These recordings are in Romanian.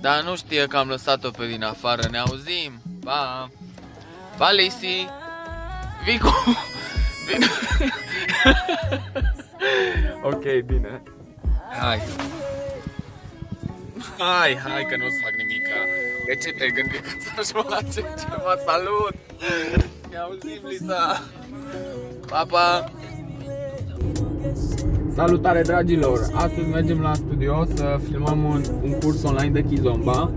Dar nu știe că am lăsat-o pe din afară. Ne auzim. Pa! Pa, Lisi! Vicu! Vino! Ok, bine. Hai! Hai că nu-ți fac nimica. De ce te-ai gândit că ți-aș face ceva? Salut! Ne auzim, Lisa! Pa, pa! Salutare, dragilor! Astăzi mergem la studio să filmăm un curs online de Kizomba.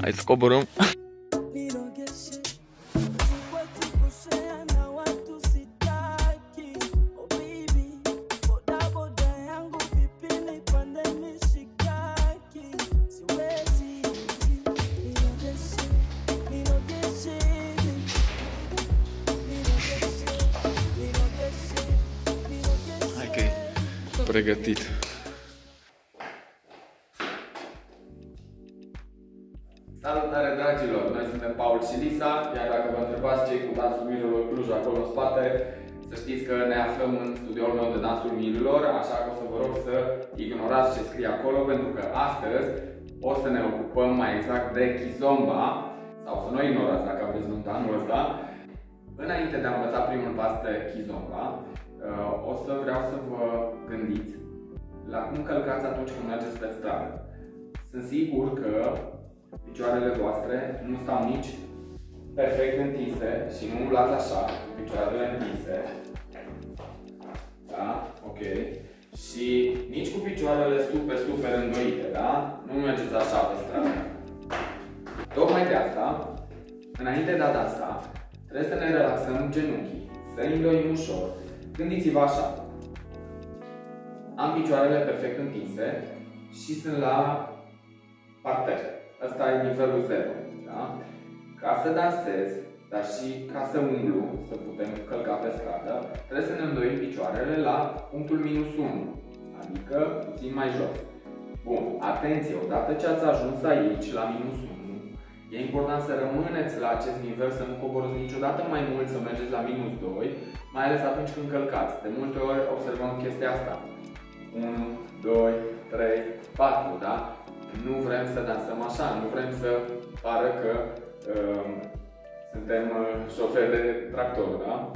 Hai să coborâm. Pregătit. Salutare, dragilor! Noi suntem Paul și Lisa, iar dacă vă întrebați ce cu dansul mirilor Cluj acolo în spate, să știți că ne aflăm în studioul meu de dansul mirilor, așa că o să vă rog să ignorați ce scrie acolo, pentru că astăzi o să ne ocupăm mai exact de Kizomba, sau să nu ignorați dacă aveți nuntă anul ăsta. Înainte de a învăța primul pas de Kizomba, o să vreau să vă gândiți la cum călcați atunci când mergeți pe stradă. Sunt sigur că picioarele voastre nu stau nici perfect întinse și nu umblați așa, cu picioarele întinse. Da? Ok. Și nici cu picioarele super îndoite, da? Nu mergeți așa pe stradă. Tocmai de asta, înainte de a dansa, trebuie să ne relaxăm genunchii, să îndoim ușor. Gândiți-vă așa. Am picioarele perfect întinse și sunt la parter. Ăsta e nivelul 0. Da? Ca să dansez, dar și ca să umblu, să putem călca pe stradă, trebuie să ne îndoim picioarele la punctul minus 1, adică puțin mai jos. Bun, atenție, odată ce ați ajuns aici, la minus 1, e important să rămâneți la acest nivel, să nu coborâți niciodată mai mult, să mergeți la minus 2, mai ales atunci când călcați. De multe ori observăm chestia asta. 1, 2, 3, 4, da? Nu vrem să dansăm așa, nu vrem să pară că suntem șoferi de tractor, da?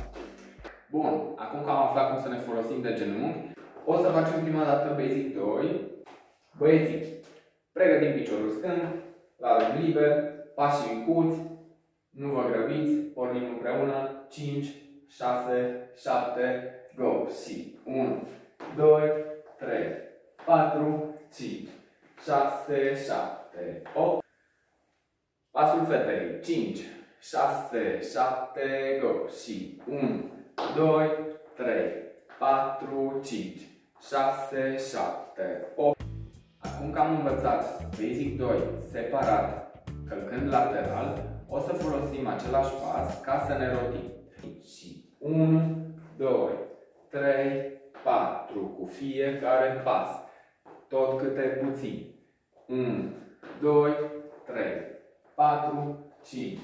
Bun, acum că am aflat cum să ne folosim de genunchi, o să facem prima dată basic 2. Băieții, pregătim piciorul stâng, l-avem liber, pașii micuți, nu vă grăbiți, pornim împreună, 5, 6, 7, go! Și 1, 2, 3, 4, 5, 6, 7, 8. Pasul fetei, 5, 6, 7, go! Și 1, 2, 3, 4, 5, 6, 7, 8. Acum că am învățat basic 2 separat, călcând lateral, o să folosim același pas ca să ne rotim. Și 1, 2, 3, 4 cu fiecare pas. Tot câte puțin. 1, 2, 3, 4, 5,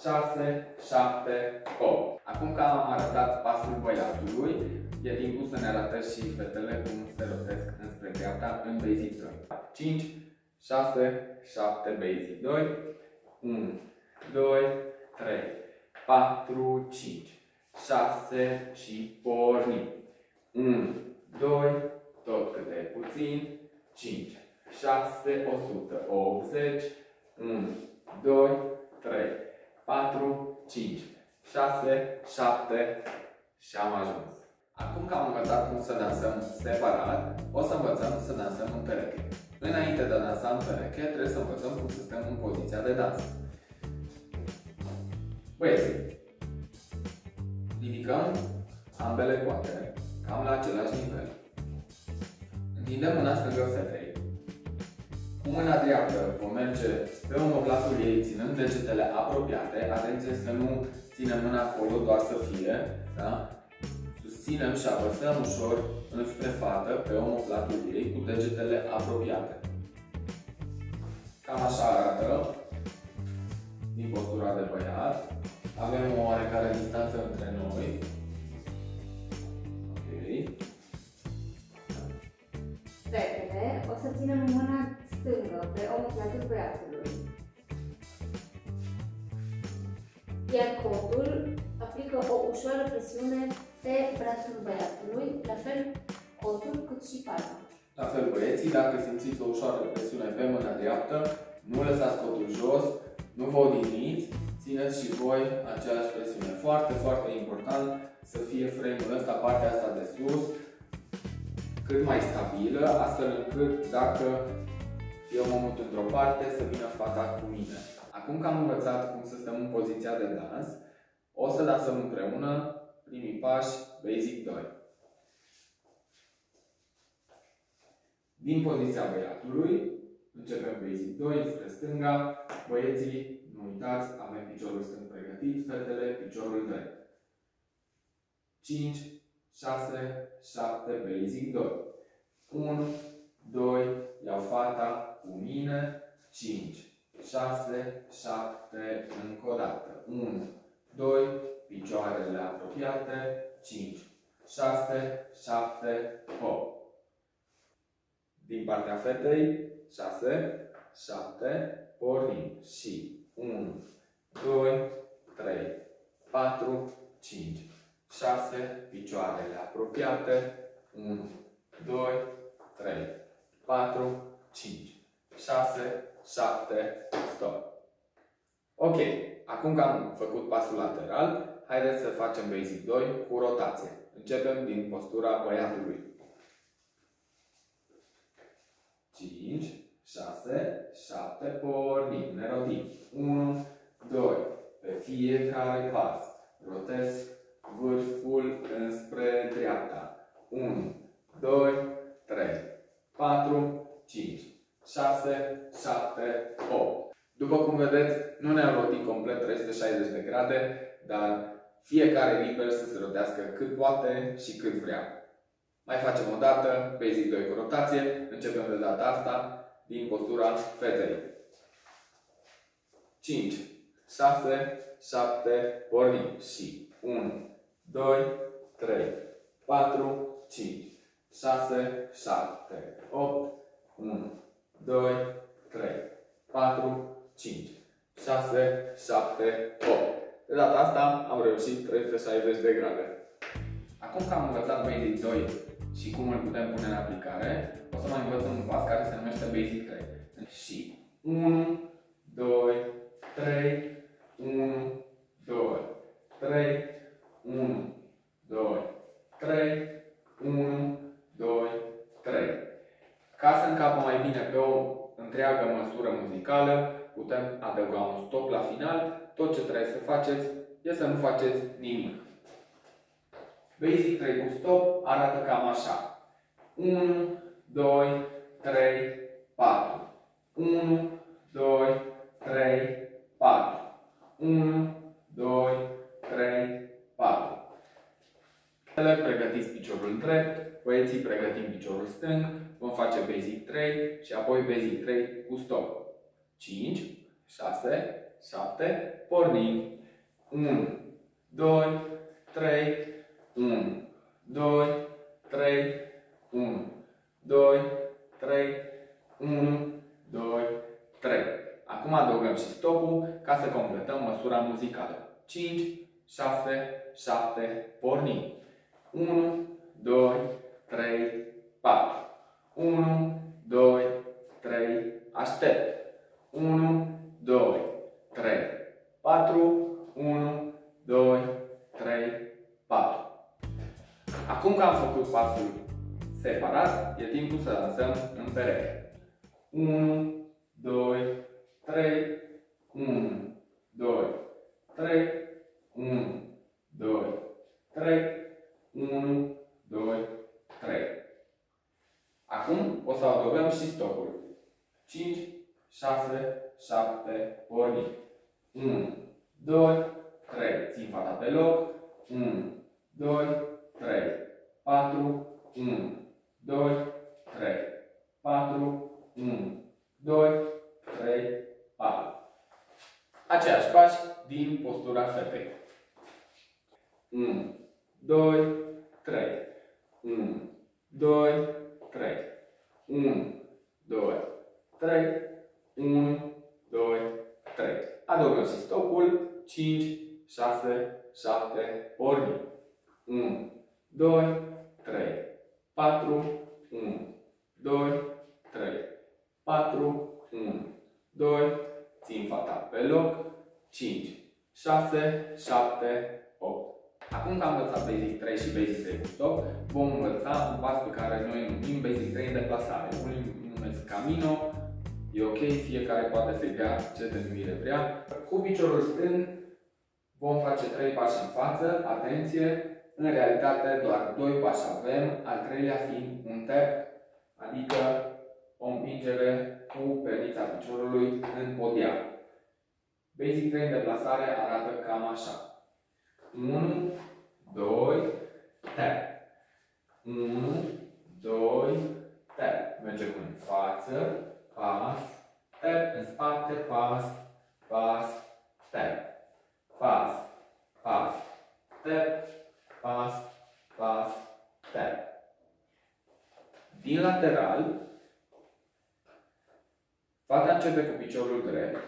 6, 7, 8. Acum că am arătat pasul băiatului, e timpul să ne arătăm și fetele cum se rotesc înspre dreapta în basic 2. 5, 6, 7, basic 2. 1, 2, 3, 4, 5, 6 și pornim. 1, 2, tot câte puțin, 5, 6, 180, 1, 2, 3, 4, 5, 6, 7 și am ajuns. Acum că am învățat cum să dansăm separat, o să învățăm să dansăm în pereche. Înainte de a dansa în pereche, trebuie să învățăm cum să stăm în poziția de dans. Băieții, ridicăm ambele coate cam la același nivel. Întindem mâna stângă fetei. Cu mâna dreaptă vom merge pe omoplatul ei, ținând degetele apropiate. Atenție să nu ținem mâna acolo, doar să fie. Da? Susținem și apăsăm ușor înspre fată pe omoplatul ei cu degetele apropiate. Cam așa arată din postura de băiat. Avem o oarecare distanță între noi. Ok. Fetele o să ținem mâna stângă pe omoplatul băiatului, iar cotul aplică o ușoară presiune pe brațul băiatului, la fel cotul cât și palma. La fel, băieții, dacă simțiți o ușoară presiune pe mâna dreaptă, nu lăsați cotul jos, nu vă odihniți, țineți și voi aceeași presiune. Foarte, foarte important să fie frame-ul ăsta, partea asta de sus, cât mai stabilă, astfel încât dacă eu mă mut într-o parte, să vină fata cu mine. Acum că am învățat cum să stăm în poziția de dans, o să dansăm împreună primii pași Basic 2. Din poziția băiatului, începem Basic 2 spre stânga. Băieții, nu uitați, avem piciorul stâng pregătit, fetele, piciorul drept. 5, 6, 7, Basic 2. 1, 2, iau fata cu mine, 5, 6, 7, încă o dată. 1, 2, picioarele apropiate, 5, 6, 7, 8. Din partea fetei, 6, 7, pornim și 1, 2, 3, 4, 5, 6, picioarele apropiate, 1, 2, 3, 4, 5, 6, 7, stop. Ok, acum că am făcut pasul lateral, haideți să facem Basic 2 cu rotație. Începem din postura băiatului. 5, 6, 7, pornim, ne rotim. 1, 2, pe fiecare pas rotez vârful înspre dreapta. 1, 2, 3, 4, 5, 6, 7, 8. După cum vedeți, nu ne-am rotit complet 360 de grade, dar fiecare liber să se rotească cât poate și cât vrea. Mai facem o dată, Basic 2 cu rotație, începem de data asta din postura fetei. 5, 6, 7, pornim și 1, 2, 3, 4, 5, 6, 7, 8, 1, 2, 3, 4, 5, 6, 7, 8. De data asta am reușit 360 de grade. Acum că am învățat Basic 2 și cum îl putem pune în aplicare, o să mai învățăm un pas care se numește Basic 3. Și 1, 2, 3, 1, 2, 3, 1, 2, 3, 1, 2, 3. Ca să încapă mai bine pe o întreagă măsură muzicală, putem adăuga un stop la final. Tot ce trebuie să faceți este să nu faceți nimic. Basic 3 cu stop arată cam așa. 1, 2, 3, 4. 1, 2, 3, 4. 1, 2, 3, 4. Fetele pregătiți piciorul drept, băieții pregătim piciorul stâng, vom face Basic 3 și apoi Basic 3 cu stop. 5, 6, 7, pornim. 1, 2, 3, 1, 2, 3, 1, 2, 3, 1, 2, 3. Acum adăugăm și stopul ca să completăm măsura muzicală. 5, 6, 7, pornim. 1, 2, 3, 4. 1, 2, 3, aștept. 1, 2, 3, 4, 1, 2, 3, 4. Acum că am făcut pasul separat, e timpul să dansăm în pereche. 1, 2, 3, 1, 2, 3, 1, 2, 3, 1, 2, 3. Acum o să adăugăm și stopul. 5, 6, 7, pornim. 1, 2, 3, țin fata pe loc. 1, 2, 3, 4, 1, 2, 3, 4, 1, 2, 3, 4. Aceiași pași din postura fetei. 1, 2, 3, 1, 2, 3, 1, 2, 3, 1, 2, 3. Adăugăm și stopul, 5, 6, 7, pornim. 1, 2, 3, 4, 1, 2, 3, 4, 1, 2, țin fata pe loc, 5, 6, 7, 8. Acum că am învățat Basic 3 și Basic 3 cu stop, vom învăța un pas pe care noi îl numim Basic 3 în deplasare. Unii îl numesc Camino, e ok, fiecare poate să-i dea ce denumire vrea. Cu piciorul stâng vom face 3 pași în față, atenție, în realitate doar 2 pași avem, al treilea fiind un tap, adică o împingere cu pernița piciorului în podia. Basic 3 în deplasare arată cam așa. 1, 2, tap. 1, 2, tap. Mergem în față, pas, tap, în spate, pas, pas, tap. Pas, pas, tap, pas, pas, tap. Din lateral, fata începe cu piciorul drept,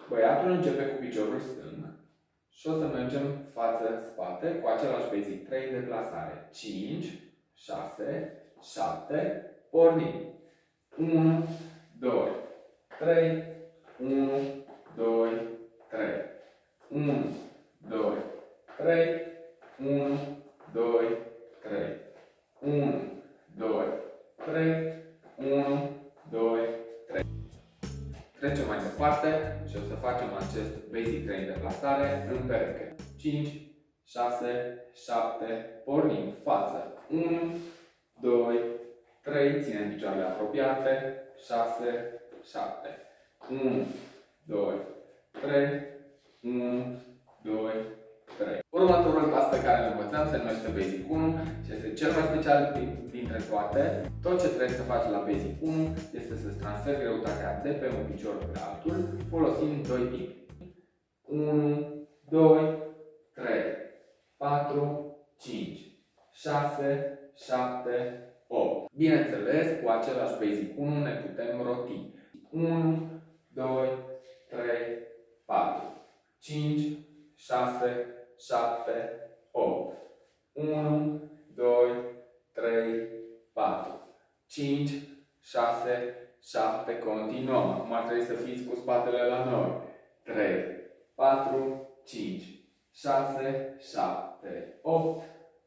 băiatul începe cu piciorul stâng și o să mergem față-spate cu același Basic 3 deplasare. 5, 6, 7, pornim. 1, 2, 3, 1, 2, 3. 1, 2, 3, 1, 2, 3. 1, 2, 3, 1, 2, 3. Trecem mai departe și o să facem acest Basic 3 de deplasare în pereche. 5, 6, 7, pornim, față. 1, 2, 3, ținem picioarele apropiate. 6, 7. 1, 2, 3, 1, 2, 3. Următorul pas pe care îl învățăm se numește Basic 1 și este cel mai special dintre toate. Tot ce trebuie să faci la Basic 1 este să-ți transferi greutatea de pe un picior pe altul folosind 2 timpi. 1, 2, 3, 4, 5, 6, 7, 8. Bineînțeles, cu același Basic 1 ne putem roti. 1, 2, 3, 4, 5, 6, 7, 8. 1, 2, 3, 4, 5, 6, 7. Continuăm. Acum ar trebui să fiți cu spatele la noi. 3, 4, 5, 6, 7, 8.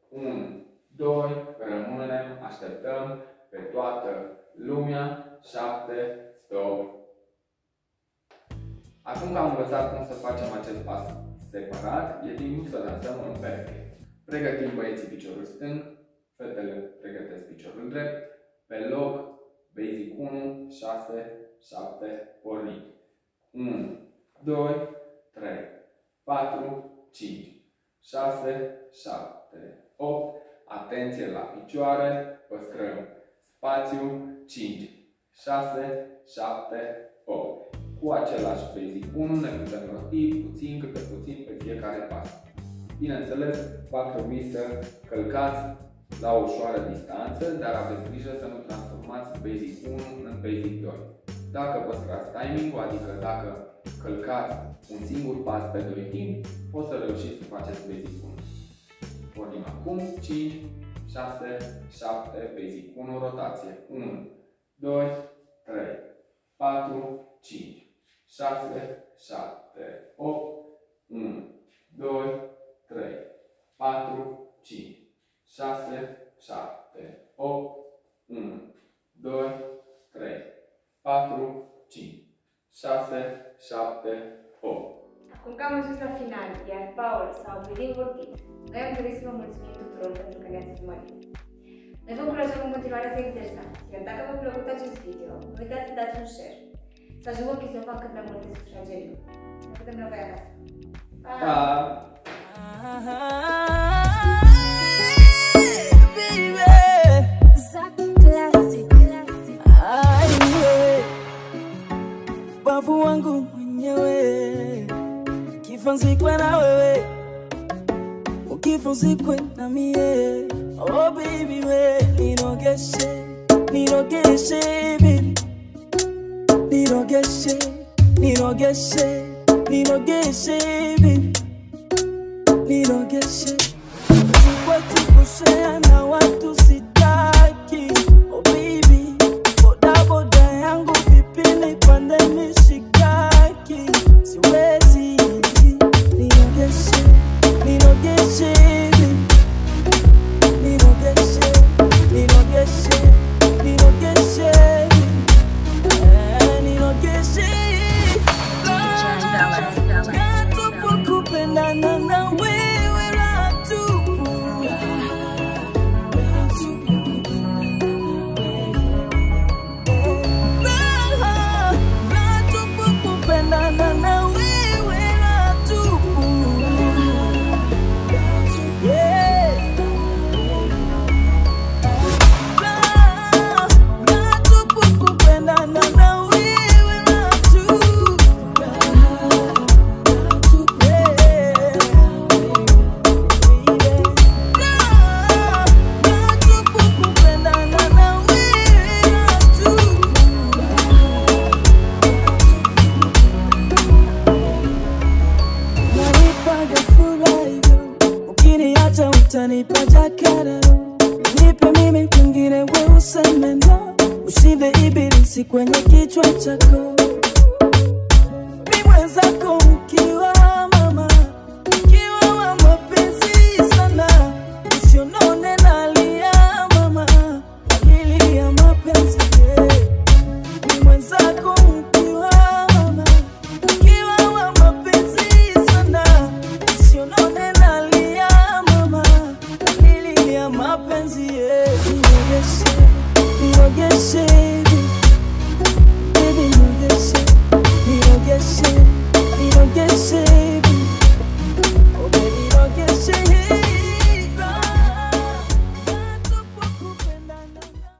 1, 2, rămânem, așteptăm pe toată lumea. 7, stop. Acum că am învățat cum să facem acest pas separat, e timpul să dansăm în pereche. Pregătim băieții piciorul stâng, fetele pregătesc piciorul drept, pe loc, Basic 1, 6, 7, pornim. 1, 2, 3, 4, 5, 6, 7, 8. Atenție la picioare, păstrăm spațiu, 5, 6, 7, 8. Cu același Basic 1 ne putem roti puțin câte puțin pe fiecare pas. Bineînțeles, va trebui să călcați la o ușoară distanță, dar aveți grijă să nu transformați Basic 1 în Basic 2. Dacă păstrați timing-ul, adică dacă călcați un singur pas pe 2 timp, o să reușiți să faceți Basic 1. Pornim acum 5, 6, 7, Basic 1, rotație. 1, 2, 3, 4, 5, 6, 7, 8, 1, 2, 3, 4, 5, 6, 7, 8, 1, 2, 3, 4, 5, 6, 7, 8. Acum că am ajuns la final, iar Paul s-a oprit din vorbit, noi am dorit să vă mulțumim tuturor pentru că ne-ați urmărit. Ne vom încurajăm în continuare să exersați, iar dacă v-a plăcut acest video, nu uitați să dați un share, să ajungă ochii să facă cât mai multe sufragerii. Ne vedem la voi acasă. Pa! Babu wangu mwenyewe kifanzikwe na wewe ukifanzikwe na mie, oh baby we ninogeshe nirogeshe baby, nirogeshe, nirogeshe, nirogeshe baby, nirogeshe. Kwa kushare na watu sitaki, oh baby, boda boda yangu vipi nipande mishikaki, siwezi. Nirogeshe, nirogeshe baby, nirogeshe, nirogeshe, nirogeshe, nirogeshe. Kupendana na wewe la tupu, la tupu, kupendana na wewe la tupu, la tupu, kupendana na wewe la tupu. Utanipa jakara, nipe mimi kwingine wewe useme no, ushinde ibilisi kwenye kichwa chako. Mimi mwenzako mkiwa mama, mkiwa wa mapenzi sana, usionone nalia mama, nalia mapenzi. Mimi mwenzako